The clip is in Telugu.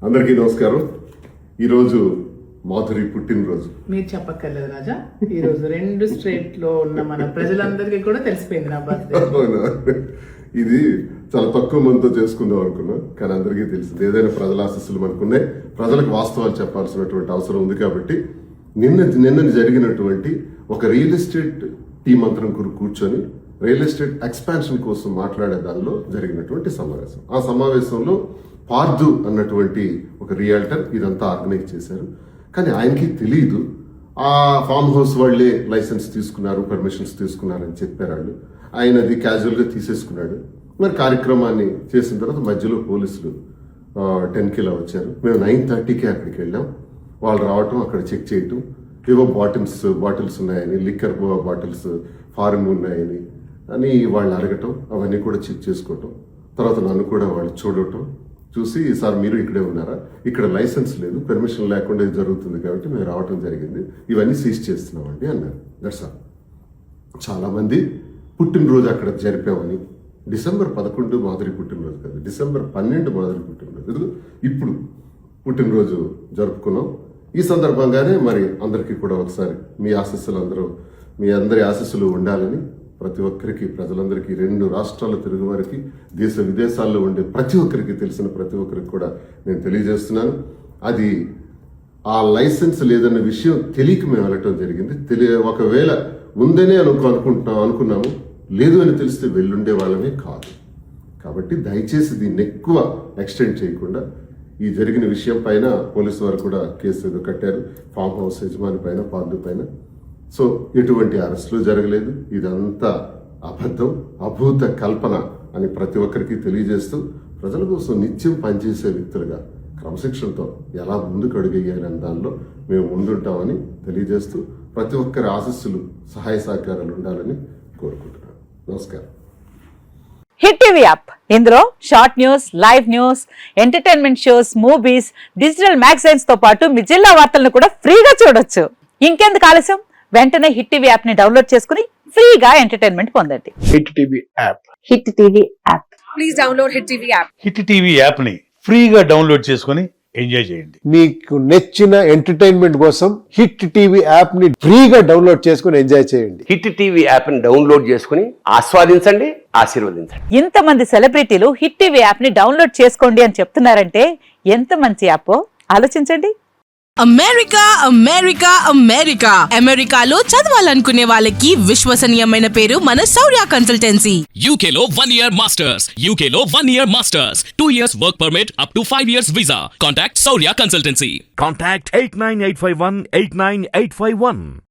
అందరికీ నమస్కారం. ఈరోజు మాధురి పుట్టినరోజు. మీరు చెప్పక్కర్లేదు రాజా, ఈ రోజు 2 స్టేట్ లో ఉన్న మన ప్రజలందరికీ కూడా తెలిసిపోయింది నా బర్త్డే. ఇది చాలా తక్కువ మందితో చేసుకుందాం అనుకున్నాం, కానీ అందరికీ తెలిసింది. ఏదైనా ప్రజల ఆశీస్సులు మనకున్నాయి, ప్రజలకు వాస్తవాలు చెప్పాల్సినటువంటి అవసరం ఉంది. కాబట్టి నిన్న జరిగినటువంటి ఒక రియల్ ఎస్టేట్ టీం అంతరం కూర్చొని రియల్ ఎస్టేట్ ఎక్స్పాన్షన్ కోసం మాట్లాడే దానిలో జరిగినటువంటి సమావేశం. ఆ సమావేశంలో పార్దు అన్నటువంటి ఒక రియల్టర్ ఇదంతా ఆర్గనైజ్ చేశారు. కానీ ఆయనకి తెలియదు ఆ ఫామ్ హౌస్ వాళ్ళే లైసెన్స్ తీసుకున్నారు, పర్మిషన్స్ తీసుకున్నారని చెప్పారు వాళ్ళు. ఆయన అది క్యాజువల్గా తీసేసుకున్నాడు. మరి కార్యక్రమాన్ని చేసిన తర్వాత మధ్యలో పోలీసులు 10కి ఇలా వచ్చారు. మేము 9:30కి అక్కడికి వెళ్ళాం. వాళ్ళు రావటం, అక్కడ చెక్ చేయటం, ఏవో బాటిల్స్ ఉన్నాయని, లిక్కర్ బాటిల్స్ ఫారిన్ ఉన్నాయని అని వాళ్ళు అడగటం, అవన్నీ కూడా చెక్ చేసుకోవటం. తర్వాత నన్ను కూడా వాళ్ళు చూడటం, చూసి సార్ మీరు ఇక్కడే ఉన్నారా, ఇక్కడ లైసెన్స్ లేదు, పర్మిషన్ లేకుండా ఇది జరుగుతుంది కాబట్టి మేము రావటం జరిగింది, ఇవన్నీ సీజ్ చేస్తున్నామండి అన్నారు. That's all. చాలామంది పుట్టినరోజు అక్కడ జరిపామని, డిసెంబర్ 11 మాధురి పుట్టినరోజు కాదు, డిసెంబర్ 12 మాధురి పుట్టినరోజు, ఇప్పుడు పుట్టినరోజు జరుపుకున్నాం. ఈ సందర్భంగానే మరి అందరికీ కూడా ఒకసారి మీ అందరి ఆశీస్సులు ఉండాలని ప్రతి ఒక్కరికి, ప్రజలందరికీ, 2 రాష్ట్రాల తిరుగు వారికి, దేశ విదేశాల్లో ఉండే ప్రతి ఒక్కరికి, తెలిసిన ప్రతి ఒక్కరికి కూడా నేను తెలియజేస్తున్నాను. అది ఆ లైసెన్స్ లేదన్న విషయం తెలియక మేము వెళ్ళటం జరిగింది. ఒకవేళ ఉందనే అనుకున్నాము, లేదు అని తెలిస్తే వెళ్ళుండే వాళ్ళమే కాదు. కాబట్టి దయచేసి దీన్ని ఎక్కువ ఎక్స్టెండ్ చేయకుండా, ఈ జరిగిన విషయం పైన పోలీసు వారు కూడా కేసు ఏదో కట్టారు, ఫామ్ హౌస్ యజమాని పైన, పార్దు పైన. సో ఎటువంటి అరెస్టులు జరగలేదు. ఇదంతా అబద్ధం, అభూత కల్పన అని ప్రతి ఒక్కరికి తెలియజేస్తూ, ప్రజల కోసం నిత్యం పనిచేసే వ్యక్తులుగా క్రమశిక్షణతో ఎలా ముందుకు అడుగేయాలనే దానిలో మేము ముందుంటామని తెలియజేస్తూ, ప్రతి ఒక్కరి ఆశీస్సులు, సహాయ సహకారాలు ఉండాలని కోరుకుంటున్నాను. నమస్కారం. హిట్ టీవీ యాప్, ఇందులో short news, live news, entertainment shows, movies, digital magazines తో పాటు మీ జిల్లా వార్తలను కూడా ఫ్రీగా చూడొచ్చు. ఇంకెందుకు ఆలస్యం, వెంటనే హిట్ టీవీ యాప్ ని డౌన్లోడ్ చేసుకుని ఫ్రీగా ఎంటర్టైన్మెంట్ పొందండి. Hit TV app. Hit TV app. Please download hit TV app. Hit TV app ని ఫ్రీగా డౌన్లోడ్ చేసుకుని ఎంజాయ్ చేయండి. మీకు నచ్చిన ఎంటర్టైన్మెంట్ కోసం హిట్ టీవీ యాప్ ని ఫ్రీగా డౌన్లోడ్ చేసుకుని ఎంజాయ్ చేయండి. హిట్ టీవీ యాప్ ని డౌన్లోడ్ చేసుకుని ఆస్వాదించండి, ఆశీర్వదించండి. ఇంతమంది సెలబ్రిటీలు హిట్ టీవీ యాప్ ని డౌన్లోడ్ చేసుకోండి అని చెప్తున్నారంటే ఎంత మంచి యాప్ ఆలోచించండి. అమెరికాలో చదవాలనుకునే వాళ్ళకి విశ్వసనీయమైన పేరు మన శౌర్య కన్సల్టెన్సీ. UK లో 1 year masters. 2 years work permit up to 5 years visa. Contact Saurya Consultancy. Contact 89851 89851.